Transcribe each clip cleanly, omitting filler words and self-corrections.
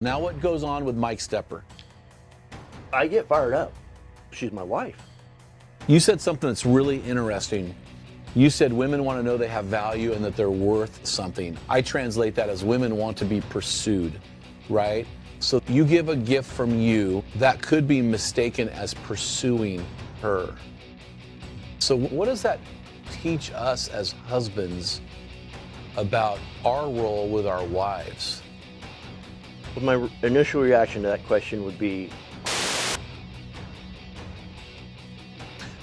Now what goes on with Mike Stepper? I get fired up. She's my wife. You said something that's really interesting. You said women want to know they have value and that they're worth something. I translate that as women want to be pursued, right? So you give a gift from you that could be mistaken as pursuing her. So what does that teach us as husbands about our role with our wives? Well, my initial reaction to that question would be,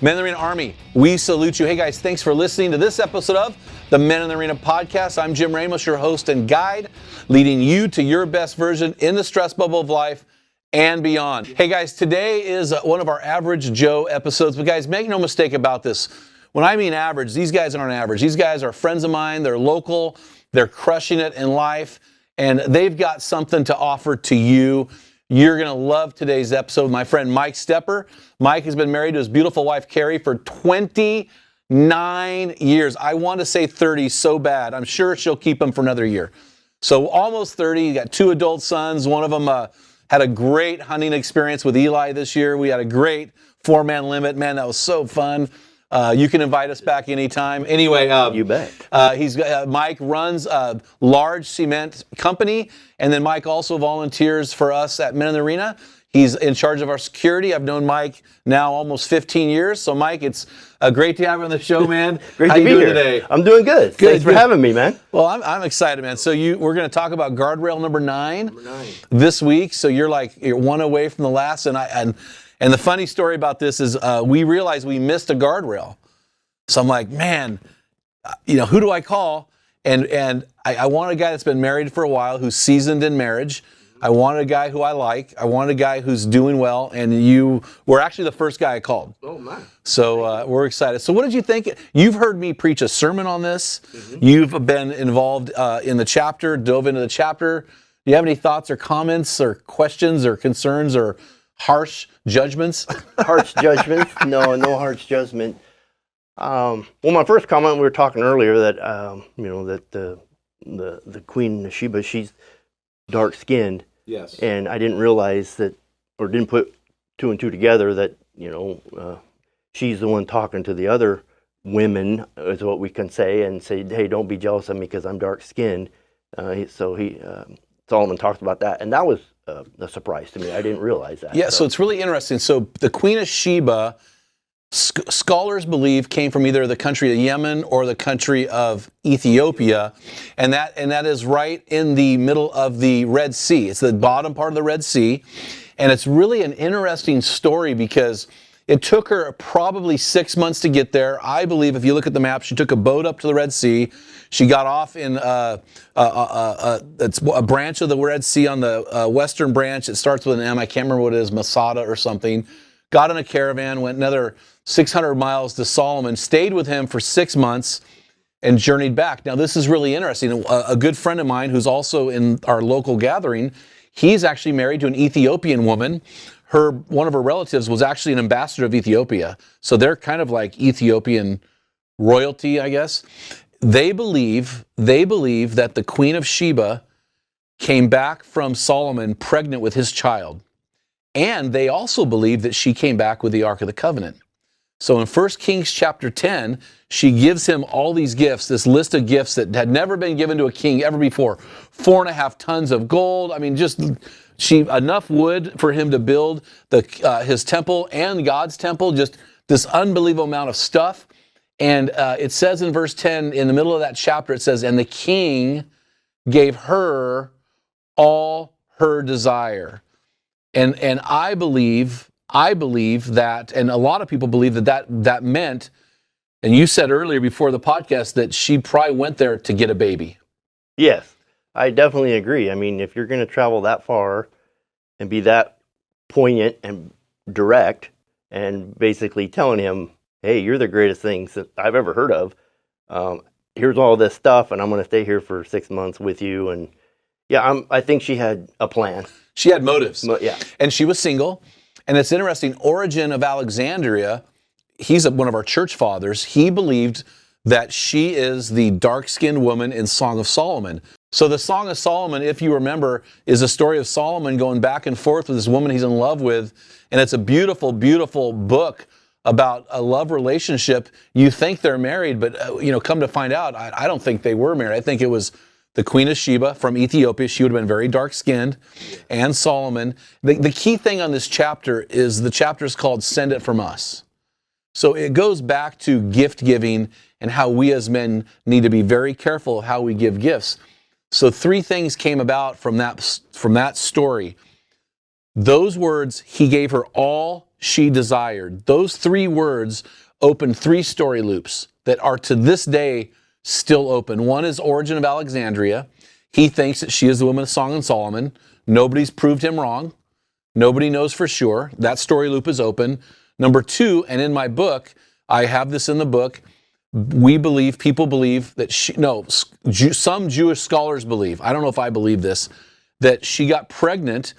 Men in the Arena Army, we salute you. Hey guys, thanks for listening to this episode of the Men in the Arena podcast. I'm Jim Ramos, your host and guide, leading you to your best version in the stress bubble of life and beyond. Hey guys, today is one of our Average Joe episodes, but guys, make no mistake about this. When I mean average, these guys aren't average. These guys are friends of mine, they're local, they're crushing it in life, and they've got something to offer to you. You're going to love today's episode with my friend Mike Stepper. Mike has been married to his beautiful wife, Carrie, for 29 years. I want to say 30 so bad. I'm sure she'll keep him for another year. So almost 30. He got 2 adult sons. One of them had a great hunting experience with Eli this year. We had a great 4-man limit. Man, that was so fun. You can invite us back anytime. Anyway, you bet. Mike runs a large cement company, and then Mike also volunteers for us at Men in the Arena. He's in charge of our security. I've known Mike now almost 15 years. So, Mike, it's great to have you on the show, man. Great How to you be doing here today? I'm doing good. Thanks for having me, man. Well, I'm excited, man. So we're going to talk about Guardrail number 9 9 this week. So you're one away from the last, and the funny story about this is we realized we missed a guardrail. So I'm like, man, who do I call? And I want a guy that's been married for a while, who's seasoned in marriage. I want a guy who I like. I want a guy who's doing well. And you were actually the first guy I called. Oh, man. So we're excited. So what did you think? You've heard me preach a sermon on this. Mm-hmm. You've been involved in the chapter, dove into the chapter. Do you have any thoughts or comments or questions or concerns or harsh judgments? Harsh judgments? No harsh judgment. Well, my first comment, we were talking earlier that that the Queen of Sheba, she's dark skinned. Yes. And I didn't realize that, or didn't put 2 and 2 together, that she's the one talking to the other women, is what we can say, and say, hey, don't be jealous of me because I'm dark skinned. Solomon talks about that, and that was a surprise to me. I didn't realize that. Yeah. So it's really interesting. So the Queen of Sheba, scholars believe, came from either the country of Yemen or the country of Ethiopia, and that is right in the middle of the Red Sea. It's the bottom part of the Red Sea, and it's really an interesting story because it took her probably 6 months to get there. I believe, if you look at the map, she took a boat up to the Red Sea. She got off in it's a branch of the Red Sea on the western branch. It starts with an M. I can't remember what it is, Masada or something. Got in a caravan, went another 600 miles to Solomon, stayed with him for 6 months, and journeyed back. Now, this is really interesting. A good friend of mine who's also in our local gathering, he's actually married to an Ethiopian woman. One of her relatives was actually an ambassador of Ethiopia. So they're kind of like Ethiopian royalty, I guess. They believe that the Queen of Sheba came back from Solomon pregnant with his child. And they also believe that she came back with the Ark of the Covenant. So in 1 Kings chapter 10, she gives him all these gifts, this list of gifts that had never been given to a king ever before. 4.5 tons of gold. I mean, just enough wood for him to build his temple and God's temple, just this unbelievable amount of stuff. And it says in verse 10, in the middle of that chapter, it says, and the king gave her all her desire. And I believe that, and a lot of people believe that meant, and you said earlier before the podcast, that she probably went there to get a baby. Yes, I definitely agree. I mean, if you're going to travel that far and be that poignant and direct and basically telling him, hey, you're the greatest things that I've ever heard of. Here's all this stuff, and I'm going to stay here for 6 months with you. And yeah, I think she had a plan. She had motives. Yeah. And she was single. And it's interesting, Origen of Alexandria, he's one of our church fathers. He believed that she is the dark-skinned woman in Song of Solomon. So the Song of Solomon, if you remember, is a story of Solomon going back and forth with this woman he's in love with. And it's a beautiful, beautiful book about a love relationship. You think they're married, but come to find out, I don't think they were married. I think it was the Queen of Sheba from Ethiopia. She would have been very dark-skinned, and Solomon. The key thing on this chapter is the chapter is called Send It From Us. So it goes back to gift giving and how we as men need to be very careful of how we give gifts. So 3 things came about from that story. Those words, he gave her all she desired. Those 3 words opened 3 story loops that are to this day still open. One is Origin of Alexandria. He thinks that she is the woman of Song of Solomon. Nobody's proved him wrong. Nobody knows for sure. That story loop is open. Number 2, and in my book, I have this in the book, people believe that some Jewish scholars believe, I don't know if I believe this, that she got pregnant,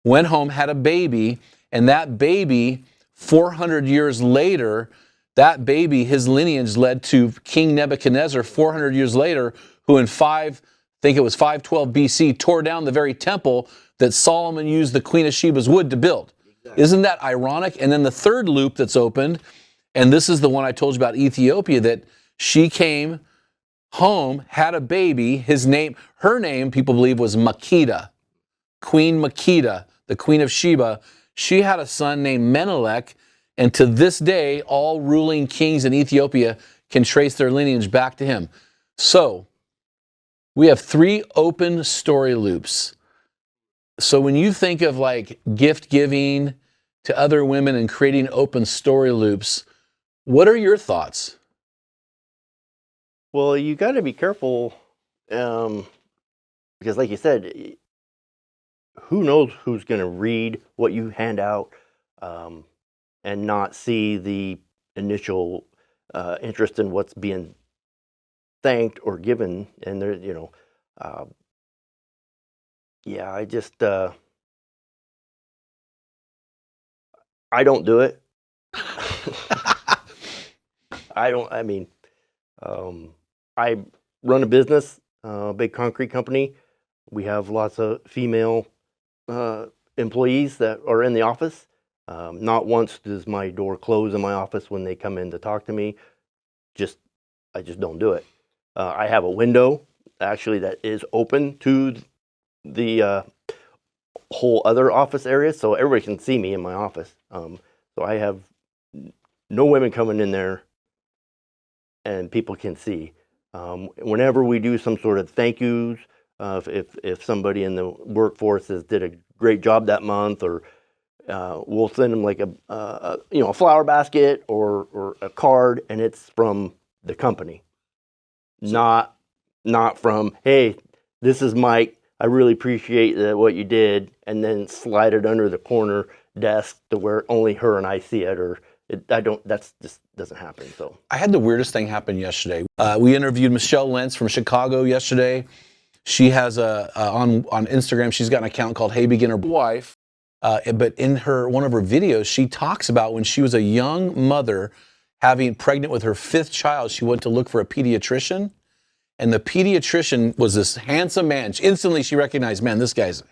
went home, had a baby, and that baby, 400 years later, that baby, his lineage led to King Nebuchadnezzar 400 years later, who in 512 BC, tore down the very temple that Solomon used the Queen of Sheba's wood to build. Exactly. Isn't that ironic? And then the third loop that's opened, and this is the one I told you about Ethiopia, that she came home, had a baby, her name, people believe, was Makeda, Queen Makeda, the Queen of Sheba. She had a son named Menelik, and to this day, all ruling kings in Ethiopia can trace their lineage back to him. So, we have 3 open story loops. So when you think of like gift giving to other women and creating open story loops, what are your thoughts? Well, you got to be careful because, like you said, who knows who's going to read what you hand out and not see the initial interest in what's being thanked or given, and there, I just I don't do it. I run a business, a big concrete company. We have lots of female employees that are in the office. Not once does my door close in my office when they come in to talk to me. I just don't do it. I have a window actually that is open to the whole other office area, so everybody can see me in my office. So I have no women coming in there, and people can see. Whenever we do some sort of thank yous, if somebody in the workforce did a great job that month, or we'll send them like a flower basket or a card, and it's from the company, not from, hey, this is Mike, I really appreciate what you did, and then slide it under the corner desk to where only her and I see it, or that just doesn't happen. So I had the weirdest thing happen yesterday. We interviewed Michelle Lentz from Chicago yesterday. She has on Instagram, she's got an account called Hey Beginner Wife. But in one of her videos, she talks about when she was a young mother, pregnant with her 5th child, she went to look for a pediatrician. And the pediatrician was this handsome man. Instantly, she recognized, man, this guy's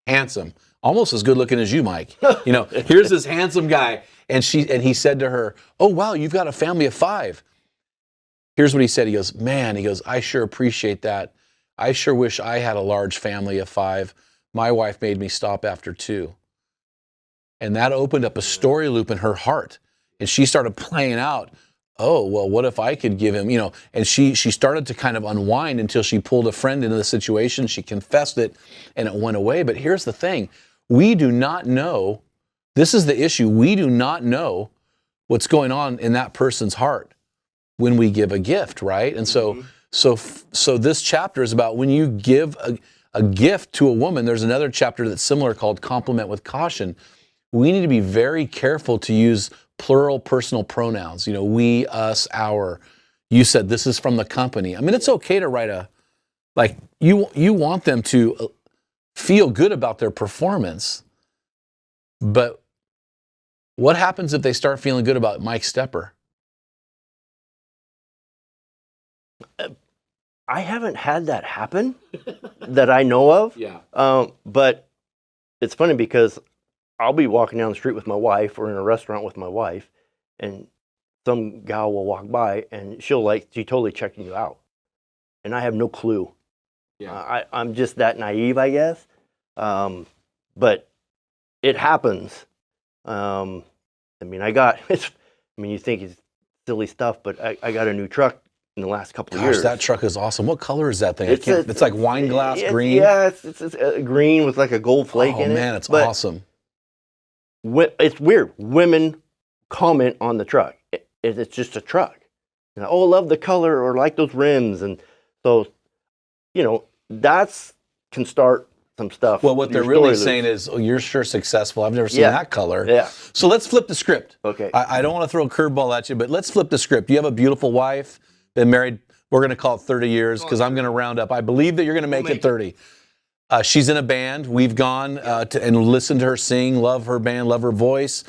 handsome, almost as good looking as you, Mike. Here's this handsome guy, and he said to her, "Oh wow, you've got a family of 5." Here's what he said. He goes, I sure appreciate that. I sure wish I had a large family of 5. My wife made me stop after 2. And that opened up a story loop in her heart, and she started playing out, oh, well, what if I could give him, and she started to kind of unwind until she pulled a friend into the situation. She confessed it, and it went away. But here's the thing. We do not know. This is the issue. We do not know what's going on in that person's heart when we give a gift, right? And so this chapter is about when you give a gift to a woman. There's another chapter that's similar called Compliment with Caution. We need to be very careful to use plural personal pronouns, we, us, our. You said this is from the company. I mean, it's okay to write you want them to feel good about their performance, but what happens if they start feeling good about Mike Stepper? I haven't had that happen that I know of. Yeah. But it's funny because I'll be walking down the street with my wife or in a restaurant with my wife, and some gal will walk by and she totally checking you out. And I have no clue. Yeah. I'm just that naive, I guess. But it happens. I mean, you think it's silly stuff, but I got a new truck in the last couple of years. That truck is awesome. What color is that thing? It's like wine glass green. Yeah, it's green with like a gold flake in it. Oh man, it's awesome. It's weird. Women comment on the truck. It's just a truck. And, oh, love the color or like those rims. And so, that's can start some stuff. Well, what they're really saying is, oh, you're sure successful. I've never seen that color. Yeah. So let's flip the script. Okay. I don't want to throw a curveball at you, but let's flip the script. You have a beautiful wife, been married, we're going to call it 30 years because I'm going to round up. I believe that you're going to make it 30. She's in a band. We've gone and listened to her sing, love her band, love her voice.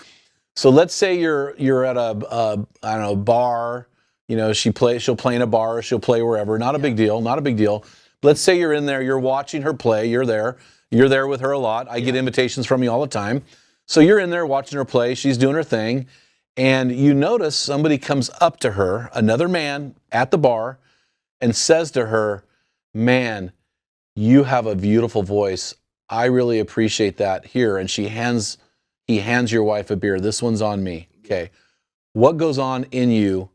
So let's say you're at a bar. She'll play in a bar, she'll play wherever. Not a big deal. Let's say you're in there, you're watching her play, you're there with her a lot. I get invitations from you all the time. So you're in there watching her play, she's doing her thing, and you notice somebody comes up to her, another man at the bar, and says to her, "Man, you have a beautiful voice. I really appreciate that. Here," and he hands your wife a beer. "This one's on me." Okay. What goes on in you?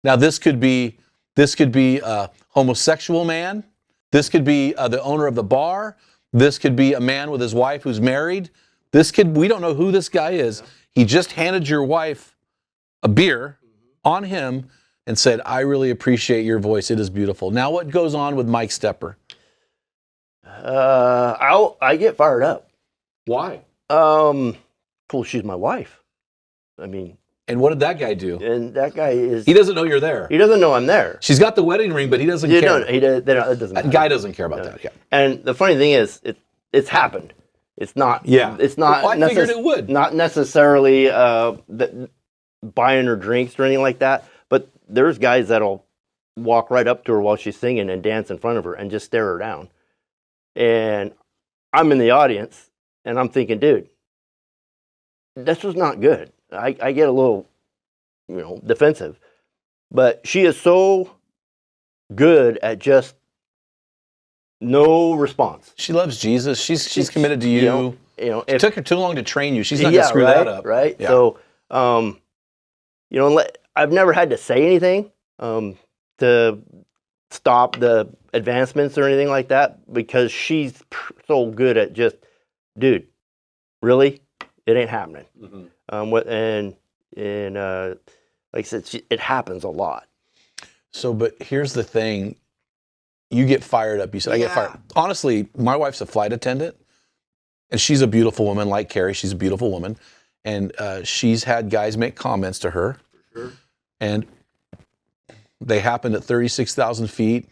Now this could be a homosexual man. This could be the owner of the bar. This could be a man with his wife who's married. We don't know who this guy is. He just handed your wife a beer on him and said, "I really appreciate your voice. It is beautiful." Now what goes on with Mike Stepper? I get fired up. Why? Well, she's my wife. I mean. And what did that guy do? And that guy he doesn't know you're there. He doesn't know I'm there. She's got the wedding ring, but he doesn't care. No, it doesn't matter. That guy doesn't care about that. Yeah. And the funny thing is, it's happened. It's not. Yeah. It's not. Well, I figured it would. Not necessarily buying her drinks or anything like that. But there's guys that'll walk right up to her while she's singing and dance in front of her and just stare her down. And I'm in the audience and I'm thinking, dude, this was not good. I get a little, defensive, but she is so good at just no response. She loves Jesus. She's committed to you. It took her too long to train you. She's not gonna screw that up. Right. Yeah. So, I've never had to say anything to stop the advancements or anything like that because she's so good at just, dude, really, it ain't happening. Mm-hmm. Like I said, it happens a lot. So, but here's the thing. You get fired up. You said, I get fired. Honestly, my wife's a flight attendant, and she's a beautiful woman, like Carrie. She's a beautiful woman. And she's had guys make comments to her. For sure. And they happened at 36,000 feet,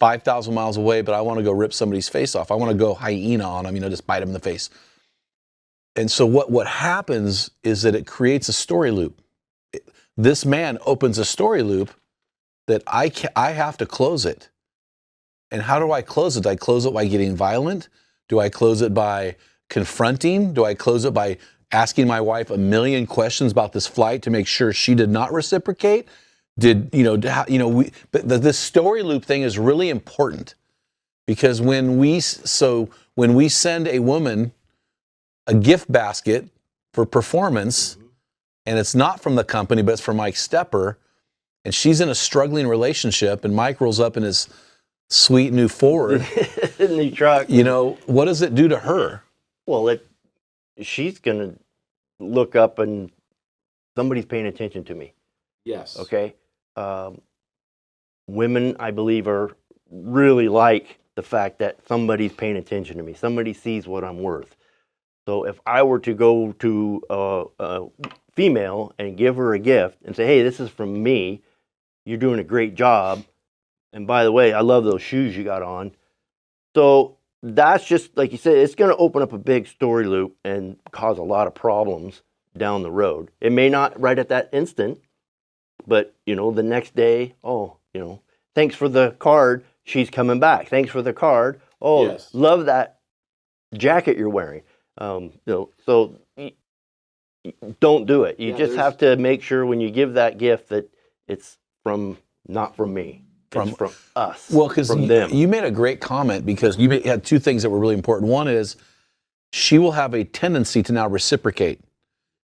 5,000 miles away, but I want to go rip somebody's face off. I want to go hyena on them, just bite them in the face. And so what happens is that it creates a story loop. This man opens a story loop that I have to close it. And how do I close it? Do I close it by getting violent? Do I close it by confronting? Do I close it by asking my wife a million questions about this flight to make sure she did not reciprocate? But this story loop thing is really important because when we send a woman a gift basket for performance, and it's not from the company, but it's from Mike Stepper, and she's in a struggling relationship, and Mike rolls up in his sweet new Ford, new truck. What does it do to her? Well, she's gonna look up and somebody's paying attention to me. Yes. Okay. Women, I believe, are really like the fact that somebody's paying attention to me. Somebody sees what I'm worth. So if I were to go to a female and give her a gift and say, "Hey, this is from me. You're doing a great job. And by the way, I love those shoes you got on." So that's just, like you said, it's going to open up a big story loop and cause a lot of problems down the road. It may not right at that instant, but, the next day, thanks for the card. She's coming back. Thanks for the card. Oh, Yes. love that jacket you're wearing. So don't do it. You just have to make sure when you give that gift that it's not from me. It's from us. Well, because from them. You made a great comment, because you had two things that were really important. One is she will have a tendency to now reciprocate.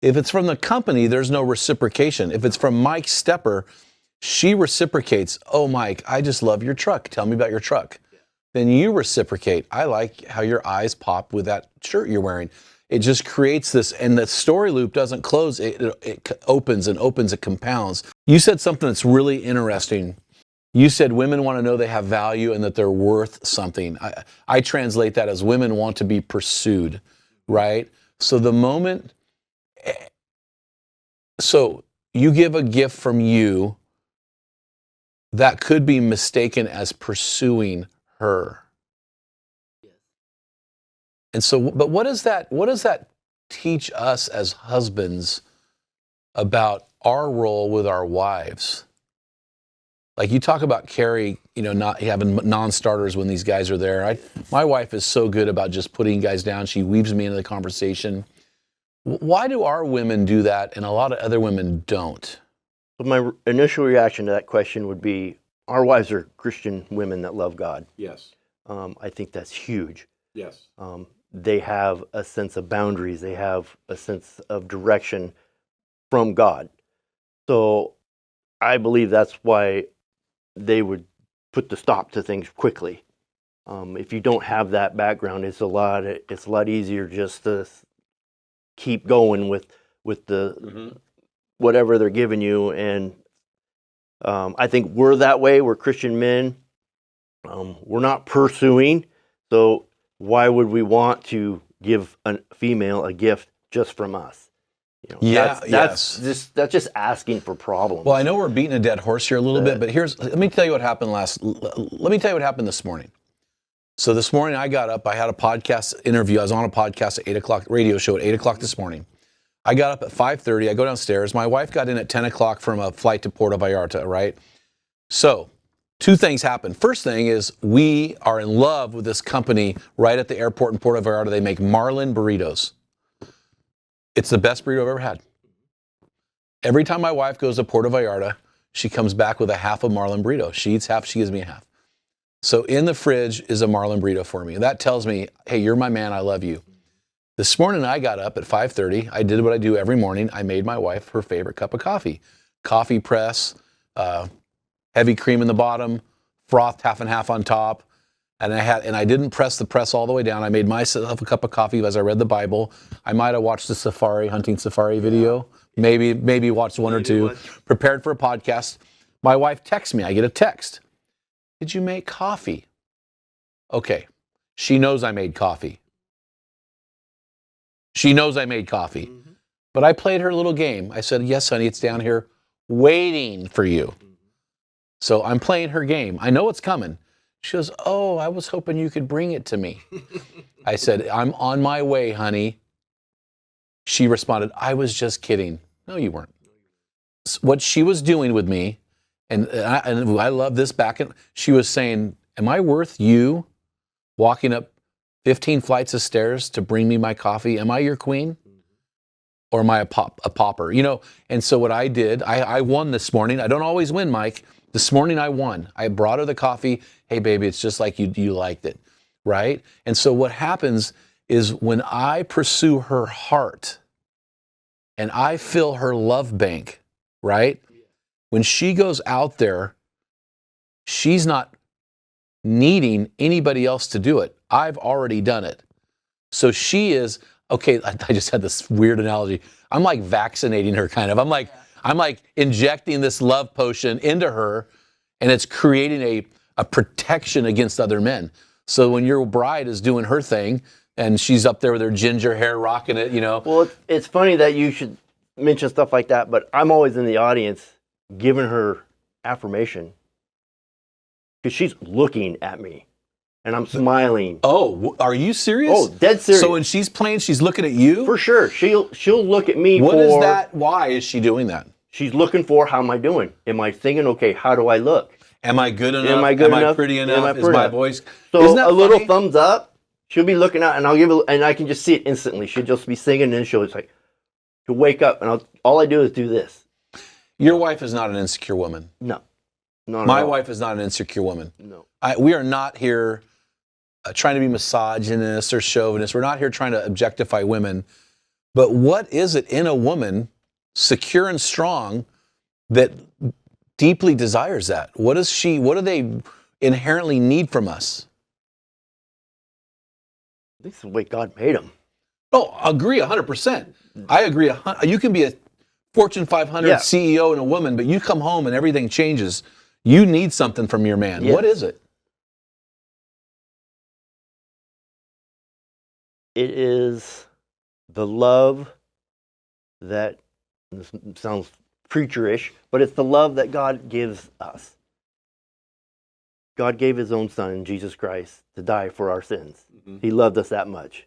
If it's from the company, there's no reciprocation. If it's from Mike Stepper, she reciprocates. Oh, Mike, I just love your truck. Tell me about your truck. Yeah. Then you reciprocate. I like how your eyes pop with that shirt you're wearing. It just creates this, and the story loop doesn't close. It opens and opens, it compounds. You said something that's really interesting. You said women want to know they have value and that they're worth something. I translate that as women want to be pursued, right? So so you give a gift from you that could be mistaken as pursuing her. And so, but what does that teach us as husbands about our role with our wives? Like you talk about Carrie, not having non-starters when these guys are there. My wife is so good about just putting guys down. She weaves me into the conversation. Why do our women do that and a lot of other women don't? But my initial reaction to that question would be, our wives are Christian women that love God. Yes. I think that's huge. Yes. They have a sense of boundaries. They have a sense of direction from God. So I believe that's why they would put the stop to things quickly. If you don't have that background, it's a lot easier just to keep going with the whatever they're giving you. And I think we're that way. We're Christian men. We're not pursuing. So why would we want to give a female a gift just from us? That's just asking for problems. Well, I know we're beating a dead horse here a little bit, but let me tell you what happened let me tell you what happened this morning. So this morning I got up, I had a podcast interview. I was on a podcast at 8 o'clock, radio show at 8 o'clock this morning. I got up at 5:30, I go downstairs. My wife got in at 10 o'clock from a flight to Puerto Vallarta, right? So two things happened. First thing is we are in love with this company right at the airport in Puerto Vallarta. They make marlin burritos. It's the best burrito I've ever had. Every time my wife goes to Puerto Vallarta, she comes back with a half of marlin burrito. She eats half, she gives me a half. So in the fridge is a marlin burrito for me. That tells me, hey, you're my man, I love you. This morning I got up at 5:30. I did what I do every morning. I made my wife her favorite cup of coffee. Coffee press, heavy cream in the bottom, frothed half and half on top. And I didn't press the press all the way down. I made myself a cup of coffee as I read the Bible. I might have watched the hunting safari video. Maybe watched one or two. Prepared for a podcast. My wife texts me. I get a text. Did you make coffee? Okay. She knows I made coffee. Mm-hmm. But I played her little game. I said, yes, honey, it's down here waiting for you. Mm-hmm. So I'm playing her game. I know it's coming. She goes, oh, I was hoping you could bring it to me. I said, I'm on my way, honey. She responded, I was just kidding. No, you weren't. What she was doing with me, and I love this she was saying, am I worth you walking up 15 flights of stairs to bring me my coffee? Am I your queen? Or am I a pauper? And so what I did, I won this morning. I don't always win, Mike. This morning I won. I brought her the coffee. Hey, baby, it's just like you liked it, right? And so what happens is when I pursue her heart and I fill her love bank, right? When she goes out there, she's not needing anybody else to do it. I've already done it. So she is, okay, I just had this weird analogy. I'm like vaccinating her kind of. I'm like injecting this love potion into her, and it's creating a protection against other men. So when your bride is doing her thing and she's up there with her ginger hair rocking it, Well, it's funny that you should mention stuff like that, but I'm always in the audience giving her affirmation because she's looking at me and I'm smiling. Oh, are you serious? Oh, dead serious. So when she's playing, she's looking at you? For sure. She'll look at me. What is that? Why is she doing that? She's looking for, how am I doing? Am I thinking, okay, how do I look? Am I good enough? Am I good Am enough? I pretty Am enough? I Is pretty my enough? voice? So Isn't that a little funny? thumbs up, she'll be looking out, and and I can just see it instantly. She'll just be singing, and then she'll wake up, and all I do is do this. Your wife is not an insecure woman. No, not My at all. wife is not an insecure woman. No. We are not here trying to be misogynist or chauvinist. We're not here trying to objectify women. But what is it in a woman, secure and strong, that deeply desires that? What do they inherently need from us? This is the way God made them. Oh, agree 100%. I agree. You can be a Fortune 500 CEO and a woman, but you come home and everything changes. You need something from your man. Yes. What is it? It is the love that, this sounds preacherish, but it's the love that God gives us. God gave his own son, Jesus Christ, to die for our sins. Mm-hmm. He loved us that much.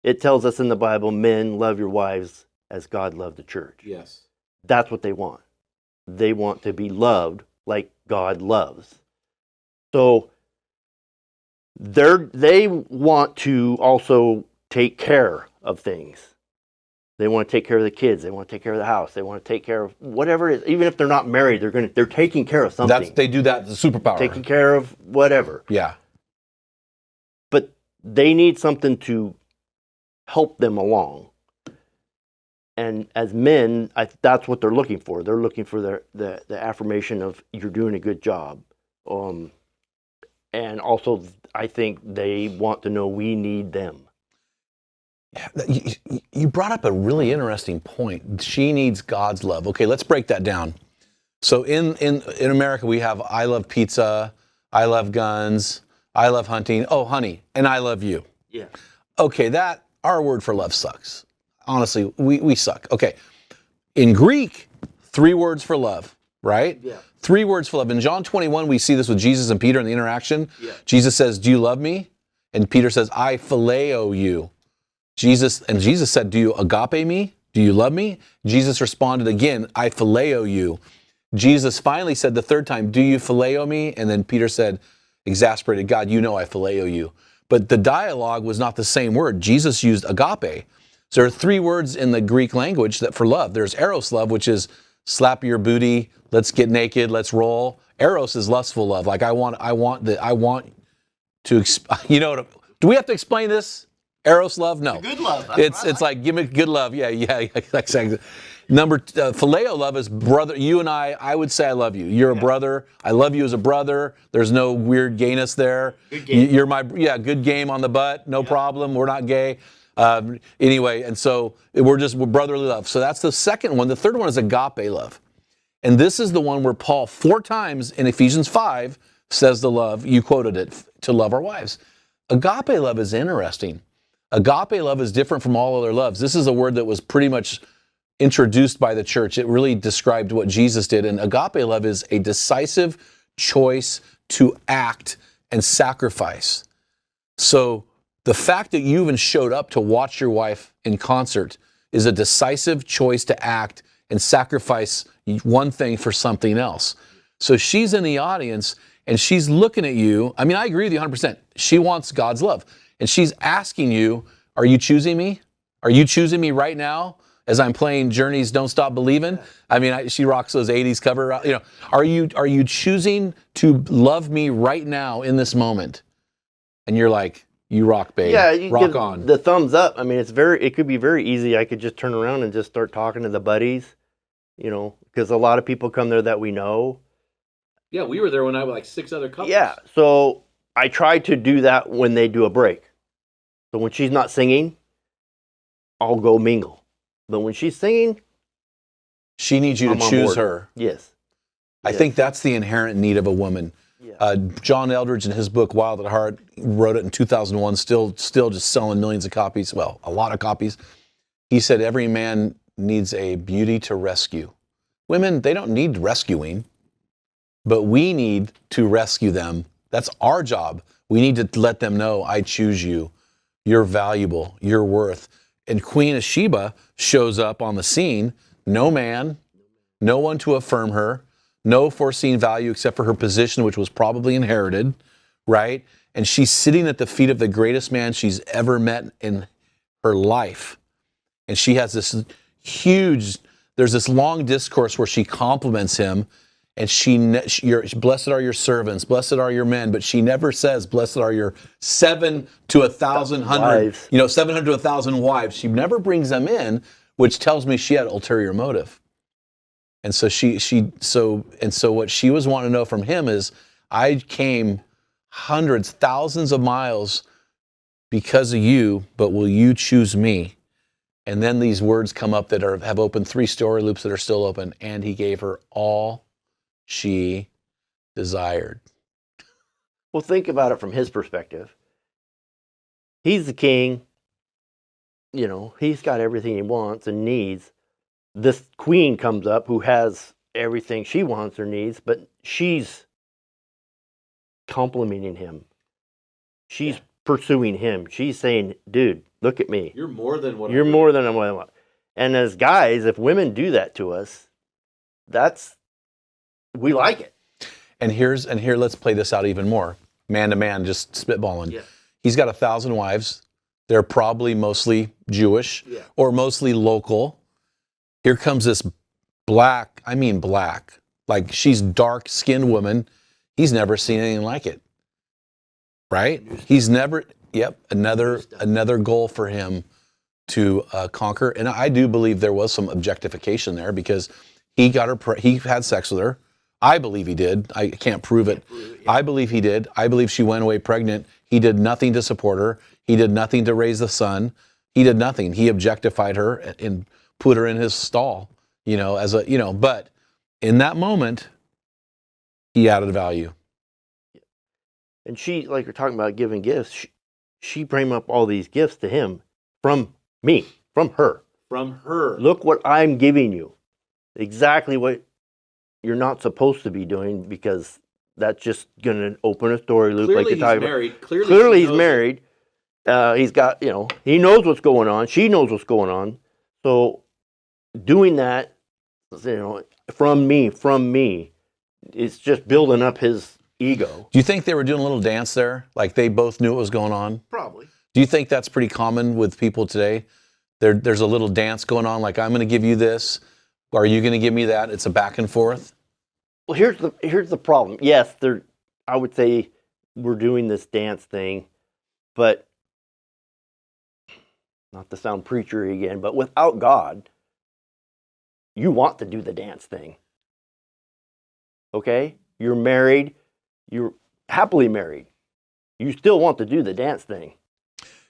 It tells us in the Bible, men, love your wives as God loved the church. Yes. That's what they want. They want to be loved like God loves. So they want to also take care of things. They want to take care of the kids. They want to take care of the house. They want to take care of whatever it is. Even if they're not married, they're taking care of something. They do that. The superpower. Taking care of whatever. Yeah. But they need something to help them along. And as men, that's what they're looking for. They're looking for the affirmation of you're doing a good job. And also, I think they want to know we need them. You brought up a really interesting point. She needs God's love. Okay, let's break that down. So in America, we have I love pizza, I love guns, I love hunting, oh, honey, and I love you. Yeah. Okay, our word for love sucks. Honestly, we suck. Okay. In Greek, 3 words for love, right? Yeah. 3 words for love. In John 21, we see this with Jesus and Peter in the interaction. Yeah. Jesus says, do you love me? And Peter says, I phileo you. Jesus said, do you agape me? Do you love me? Jesus responded again, I phileo you. Jesus finally said the 3rd time, do you phileo me? And then Peter said, exasperated, God, you know I phileo you. But the dialogue was not the same word. Jesus used agape. So there are 3 words in the Greek language that for love. There's eros love, which is slap your booty, let's get naked, let's roll. Eros is lustful love. Like I want to, do we have to explain this? Eros love? No. Good love. It's like, give me good love. Yeah, exactly. Phileo love is brother. You and I would say I love you. You're a brother. I love you as a brother. There's no weird gayness there. Good game. You're good game on the butt. No problem. We're not gay. Anyway, and so we're brotherly love. So that's the second one. The third one is agape love. And this is the one where Paul 4 times in Ephesians 5 says the love, you quoted it, to love our wives. Agape love is interesting. Agape love is different from all other loves. This is a word that was pretty much introduced by the church. It really described what Jesus did. And agape love is a decisive choice to act and sacrifice. So the fact that you even showed up to watch your wife in concert is a decisive choice to act and sacrifice one thing for something else. So she's in the audience and she's looking at you. I mean, I agree with you 100%. She wants God's love. And she's asking you, are you choosing me? Are you choosing me right now as I'm playing Journey's Don't Stop Believin'? I mean, she rocks those 80s cover. Are you choosing to love me right now in this moment? And you're like, you rock, babe. Yeah, you rock give on. the thumbs up. I mean, it could be very easy. I could just turn around and just start talking to the buddies, because a lot of people come there that we know. Yeah, we were there when I was like 6 other couples. Yeah, so I try to do that when they do a break. So when she's not singing, I'll go mingle. But when she's singing, she needs you to choose her. Yes. I think that's the inherent need of a woman. Yeah. John Eldridge, in his book Wild at Heart, wrote it in 2001, still just selling millions of copies. Well, a lot of copies. He said every man needs a beauty to rescue. Women, they don't need rescuing, but we need to rescue them. That's our job. We need to let them know, I choose you. You're valuable. You're worth. And Queen of Sheba shows up on the scene. No man, no one to affirm her, no foreseen value except for her position, which was probably inherited, right? And she's sitting at the feet of the greatest man she's ever met in her life. And she has this there's this long discourse where she compliments him, and blessed are your servants, blessed are your men, but she never says, blessed are your 700 to 1,000 wives. 700 to 1,000 wives. She never brings them in, which tells me she had ulterior motive. And so so what she was wanting to know from him is, I came hundreds, thousands of miles because of you, but will you choose me? And then these words come up that have opened 3 story loops that are still open. And he gave her all she desired. Well, think about it from his perspective. He's the king. He's got everything he wants and needs. This queen comes up who has everything she wants or needs, but she's complimenting him. She's pursuing him. She's saying, dude, look at me. You're more than what You're more than what I want. And as guys, if women do that to us, we like it. And here, let's play this out even more. Man to man, just spitballing. Yeah. He's got 1,000 wives. They're probably mostly Jewish or mostly local. Here comes this black, like she's dark-skinned woman. He's never seen anything like it. Right? He's never, another goal for him to conquer. And I do believe there was some objectification there, because he got her, he had sex with her. I believe he did. I can't prove it. I believe he did. I believe she went away pregnant. He did nothing to support her. He did nothing to raise the son. He did nothing. He objectified her and put her in his stall, but in that moment, he added value. And she, like you're talking about giving gifts, she bring up all these gifts to him from me, from her. From her. Look what I'm giving you. Exactly what you're not supposed to be doing, because that's just going to open a story loop. Clearly like you're talking married. about. Clearly he's married. He's got, he knows what's going on. She knows what's going on. So doing that, from me, it's just building up his ego. Do you think they were doing a little dance there? Like they both knew what was going on? Probably. Do you think that's pretty common with people today? There's a little dance going on, like I'm going to give you this. Are you going to give me that? It's a back and forth. Well, here's the problem. Yes, I would say we're doing this dance thing, but not to sound preachery again, but without God, you want to do the dance thing. Okay? You're married. You're happily married. You still want to do the dance thing.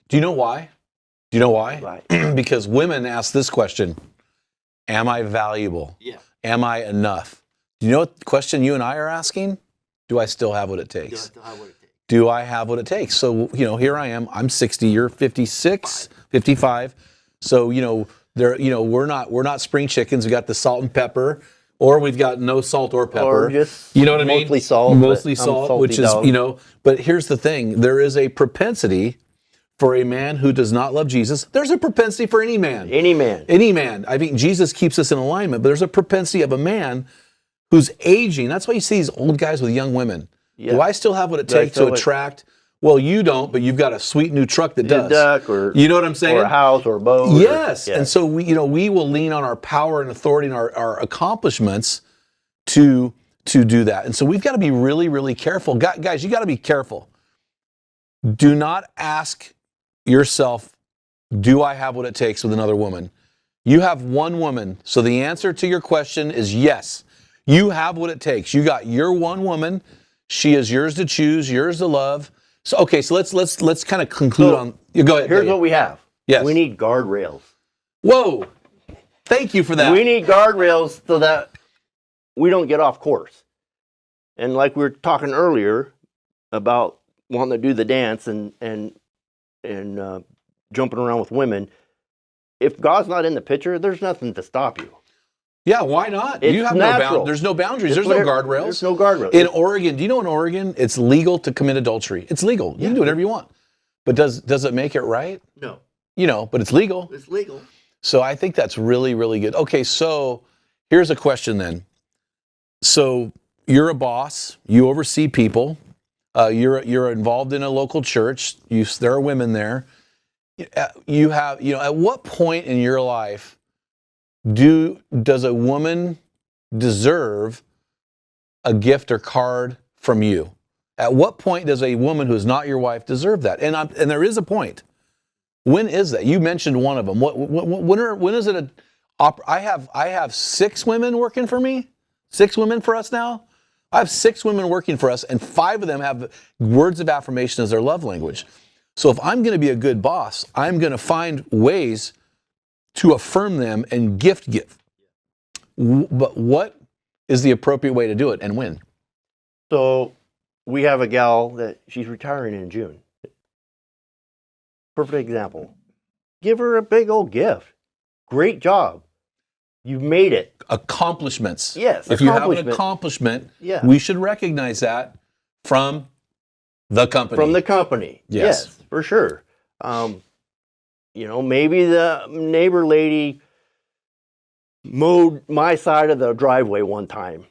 Do you know why? Why? Because women ask this question: am I valuable? Yeah. Am I enough? Do you know what question you and I are asking? Do I still have what it takes? Do I have what it takes? So, here I am. I'm 60. You're 56, 55. So, we're not spring chickens. We got the salt and pepper, or we've got no salt or pepper. Or just you know what I mean? Mostly salt. Mostly salt, which is, but here's the thing. There is a propensity for a man who does not love Jesus. There's a propensity for any man. Any man. Any man. I mean, Jesus keeps us in alignment, but there's a propensity of a man who's aging. That's why you see these old guys with young women. Yeah. Do I still have what it takes to attract? Well, you don't, but you've got a sweet new truck that does. Duck, or you know what I'm saying? Or a house, or a boat. Yes. And so we will lean on our power and authority and our accomplishments to do that. And so we've got to be really, really careful. Guys, you got to be careful. Do not ask yourself, do I have what it takes with another woman? You have one woman. So the answer to your question is yes. You have what it takes. You got your one woman. She is yours to choose, yours to love. So okay, so let's kind of conclude on. Go ahead. Here's what we have. Yes. We need guardrails. Whoa. Thank you for that. We need guardrails so that we don't get off course. And like we were talking earlier about wanting to do the dance and jumping around with women, if God's not in the picture, there's nothing to stop you. Yeah, why not? It's you have natural. There's no boundaries. There's no guardrails. There's no guardrails. In Oregon, do you know in Oregon it's legal to commit adultery? It's legal. You can do whatever you want. But does it make it right? No. But it's legal. It's legal. So I think that's really, really good. Okay, so here's a question then. So you're a boss. You oversee people. You're involved in a local church. There are women there. You have, at what point in your life does a woman deserve a gift or card from you? At what point does a woman who is not your wife deserve that? And there is a point. When is that? You mentioned one of them. When is it I have 6 women working for me. 6 women for us now. I have 6 women working for us, and 5 of them have words of affirmation as their love language. So if I'm going to be a good boss, I'm going to find ways to affirm them and gift give. But what is the appropriate way to do it, and when? So we have a gal that she's retiring in June. Perfect example. Give her a big old gift. Great job. You've made it. Accomplishments. Yes. If you have an accomplishment, we should recognize that from the company. From the company. Yes, for sure. Maybe the neighbor lady mowed my side of the driveway one time.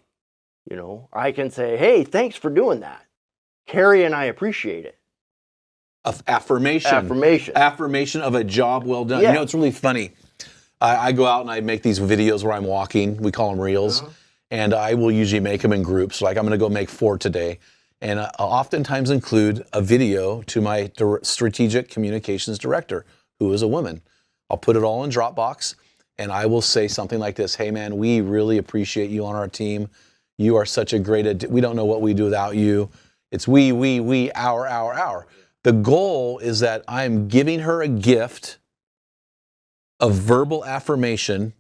I can say, hey, thanks for doing that. Carrie and I appreciate it. Affirmation. Affirmation of a job well done. Yeah. It's really funny. I go out and I make these videos where I'm walking. We call them reels. And I will usually make them in groups. Like I'm going to go make 4 today. And I'll oftentimes include a video to my strategic communications director, who is a woman. I'll put it all in Dropbox, and I will say something like this: hey man, we really appreciate you on our team. You are such a great, we don't know what we do without you. It's we, our. The goal is that I'm giving her a gift of verbal affirmation,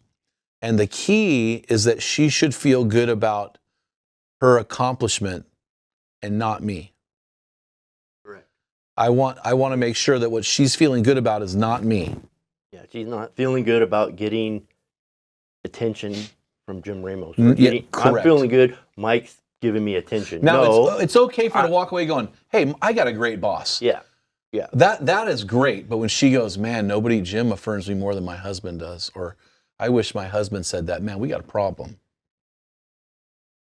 and the key is that she should feel good about her accomplishment and not me. Correct. I want to make sure that what she's feeling good about is not me. Yeah, she's not feeling good about getting attention from Jim Ramos. Correct. I'm feeling good. Mike's giving me attention. Now, it's okay for her to walk away going, hey, I got a great boss. Yeah. That is great. But when she goes, man, Jim affirms me more than my husband does, or I wish my husband said that, man, we got a problem.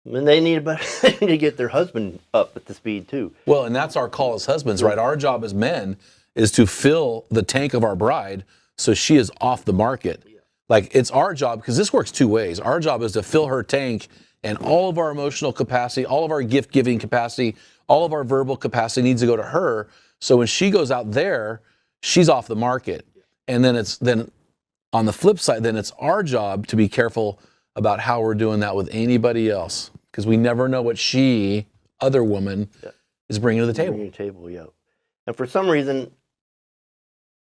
And they need to get their husband up at the speed too. Well, and that's our call as husbands, right? Our job as men is to fill the tank of our bride so she is off the market. Like, it's our job, because this works 2 ways. Our job is to fill her tank, and all of our emotional capacity, all of our gift-giving capacity, all of our verbal capacity needs to go to her. So when she goes out there, she's off the market. And then on the flip side, then it's our job to be careful about how we're doing that with anybody else, because we never know what other woman, is bringing to the table. Bringing to the table, yeah. And for some reason,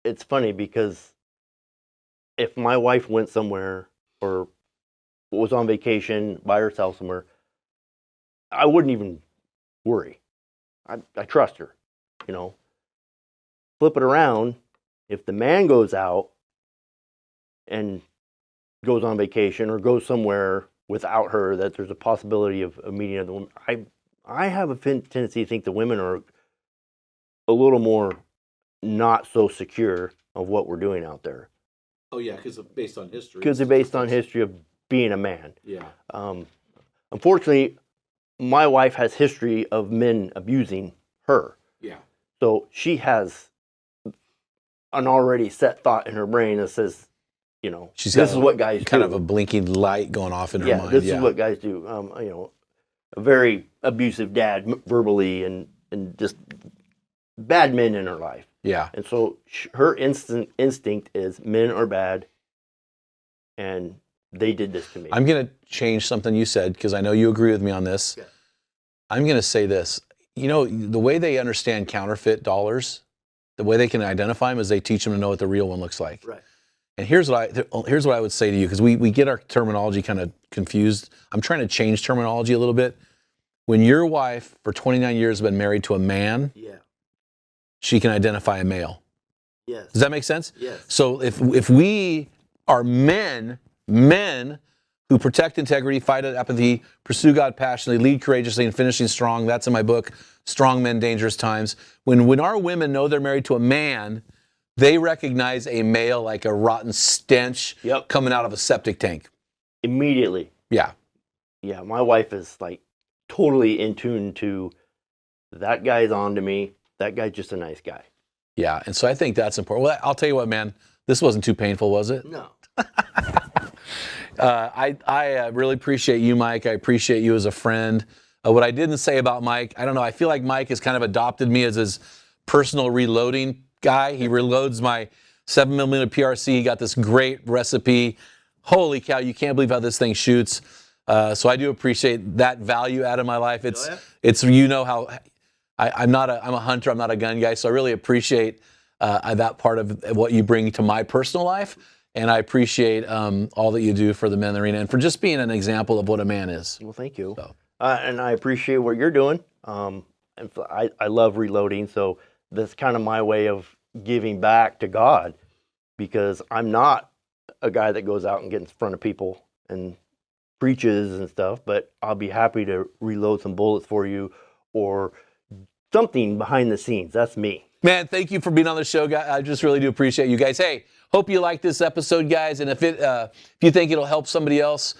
it's funny, because if my wife went somewhere or was on vacation by herself somewhere, I wouldn't even worry. I trust her, Flip it around, if the man goes out and goes on vacation or goes somewhere without her, that there's a possibility of meeting other women. I have a tendency to think the women are a little more not so secure of what we're doing out there. Oh yeah, because based on history. Because they're based on history of being a man. Yeah. Unfortunately, my wife has history of men abusing her. Yeah. So she has an already set thought in her brain that says, She's this is what guys do. Kind of a blinking light going off in her mind. This is what guys do. A very abusive dad verbally and just bad men in her life. Yeah. And so her instinct is men are bad, and they did this to me. I'm going to change something you said, because I know you agree with me on this. Yeah. I'm going to say this. The way they understand counterfeit dollars, the way they can identify them is they teach them to know what the real one looks like. Right. And here's what I would say to you, because we get our terminology kind of confused. I'm trying to change terminology a little bit. When your wife for 29 years has been married to a man, she can identify a male. Yes. Does that make sense? Yes. So if we are men who protect integrity, fight apathy, pursue God passionately, lead courageously, and finishing strong, that's in my book, Strong Men, Dangerous Times. When our women know they're married to a man, they recognize a male like a rotten stench coming out of a septic tank. Immediately. Yeah. yeah, my wife is like totally in tune to that guy's on to me. That guy's just a nice guy. Yeah, and so I think that's important. Well, I'll tell you what, man, this wasn't too painful, was it? No. I really appreciate you, Mike. I appreciate you as a friend. What I didn't say about Mike, I don't know, I feel like Mike has kind of adopted me as his personal reloading guy. He reloads my 7mm PRC. He got this great recipe. Holy cow, you can't believe how this thing shoots. So I do appreciate that value out of my life. It's you know how I'm a hunter, I'm not a gun guy, so I really appreciate that part of what you bring to my personal life. And I appreciate all that you do for the men in the arena and for just being an example of what a man is. Well, thank you. So. And I appreciate what you're doing. And I love reloading, so that's kind of my way of giving back to God, because I'm not a guy that goes out and gets in front of people and preaches and stuff, but I'll be happy to reload some bullets for you or something behind the scenes. That's me. Man, thank you for being on the show, guys. I just really do appreciate you guys. Hey, hope you like this episode, guys. And if you think it'll help somebody else,